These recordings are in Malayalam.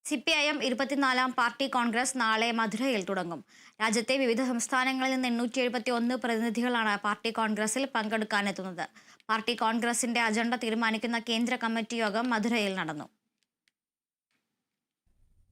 CPIM 24-ാം പാർട്ടി കോൺഗ്രസ് നാളെ മധുരയിൽ തുടങ്ങും. രാജ്യത്തെ വിവിധ സംസ്ഥാനങ്ങളിൽ നിന്ന് 871 പ്രതിനിധികളാണ് പാർട്ടി കോൺഗ്രസിൽ പങ്കെടുക്കാനെത്തുന്നത്. പാർട്ടി കോൺഗ്രസിന്റെ അജണ്ട തീരുമാനിക്കുന്ന കേന്ദ്ര കമ്മിറ്റി യോഗം മധുരയിൽ നടന്നു.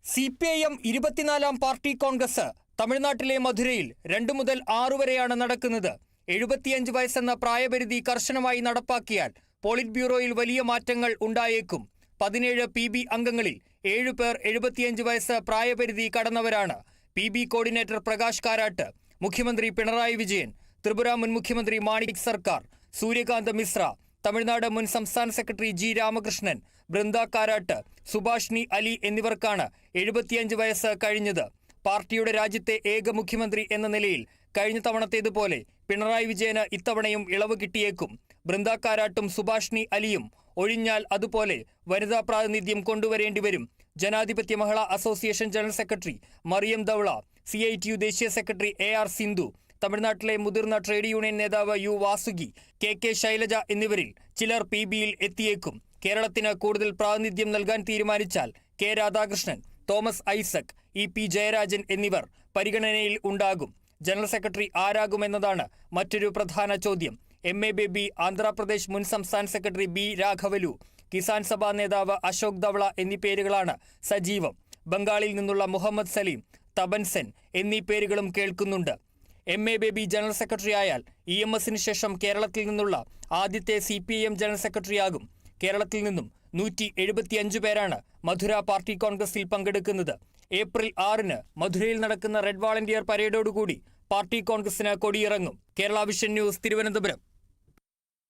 CPIM 24-ാം പാർട്ടി കോൺഗ്രസ് തമിഴ്നാട്ടിലെ മധുരയിൽ 2 മുതൽ 6 വരെയാണ് നടക്കുന്നത്. 75 വയസ്സെന്ന പ്രായപരിധി കർശനമായി നടപ്പാക്കിയാൽ പോളിറ്റ് ബ്യൂറോയിൽ വലിയ മാറ്റങ്ങൾ ഉണ്ടായേക്കും. 17 PB അംഗങ്ങളിൽ 7 പേർ 75 വയസ്സ് പ്രായപരിധി കടന്നവരാണ്. PB കോർഡിനേറ്റർ പ്രകാശ് കാരാട്ട്, മുഖ്യമന്ത്രി പിണറായി വിജയൻ, ത്രിപുര മുൻ മുഖ്യമന്ത്രി മാണിക് സർക്കാർ, സൂര്യകാന്ത് മിശ്ര, തമിഴ്നാട് മുൻ സംസ്ഥാന സെക്രട്ടറി G രാമകൃഷ്ണൻ, ബൃന്ദ കാരാട്ട്, സുഭാഷ്ണി അലി എന്നിവർക്കാണ് 75 വയസ്സ് കഴിഞ്ഞത്. പാർട്ടിയുടെ രാജ്യത്തെ ഏക മുഖ്യമന്ത്രി എന്ന നിലയിൽ കഴിഞ്ഞ തവണത്തേതുപോലെ പിണറായി വിജയന് ഇത്തവണയും ഇളവ് കിട്ടിയേക്കും. ബൃന്ദ കാരാട്ടും സുഭാഷ്ണി അലിയും ഒഴിഞ്ഞാൽ അതുപോലെ വനിതാ പ്രാതിനിധ്യം കൊണ്ടുവരേണ്ടി വരും. Janadhipathya Mahila association general secretary Mariyam Dhawale, CITU ദേശീയ സെക്രട്ടറി AR സിന്ധു, തമിഴ്നാട്ടിലെ മുതിർന്ന ട്രേഡ് യൂണിയൻ നേതാവ് U വാസുകി, KK ശൈലജ എന്നിവരിൽ ചിലർ PBയിൽ എത്തിയേക്കും. കേരളത്തിന് കൂടുതൽ പ്രാതിനിധ്യം നൽകാൻ തീരുമാനിച്ചാൽ K Radhakrishnan, Thomas Isaac, EP Jayarajan എന്നിവർ പരിഗണനയിൽ ഉണ്ടാകും. ജനറൽ സെക്രട്ടറി ആരാകുമെന്നതാണ് മറ്റൊരു പ്രധാന ചോദ്യം. MA ബേബി, ആന്ധ്രാപ്രദേശ് മുൻ സംസ്ഥാന സെക്രട്ടറി B രാഘവലു, കിസാൻ സഭാ നേതാവ് അശോക് ധവള എന്നീ പേരുകളാണ് സജീവം. ബംഗാളിൽ നിന്നുള്ള മുഹമ്മദ് സലീം, തപൻ സെൻ എന്നീ പേരുകളും കേൾക്കുന്നുണ്ട്. MA ബേബി ജനറൽ സെക്രട്ടറി ആയാൽ EMSന് ശേഷം കേരളത്തിൽ നിന്നുള്ള ആദ്യത്തെ CPIM ജനറൽ സെക്രട്ടറിയാകും. കേരളത്തിൽ നിന്നും 175 പേരാണ് മധുര പാർട്ടി കോൺഗ്രസിൽ പങ്കെടുക്കുന്നത്. ഏപ്രിൽ 6-ന് മധുരയിൽ നടക്കുന്ന റെഡ് വാളണ്ടിയർ പരേഡോടുകൂടി പാർട്ടി കോൺഗ്രസിന് കൊടിയിറങ്ങും. Kerala vision news, Thiruvananthapuram.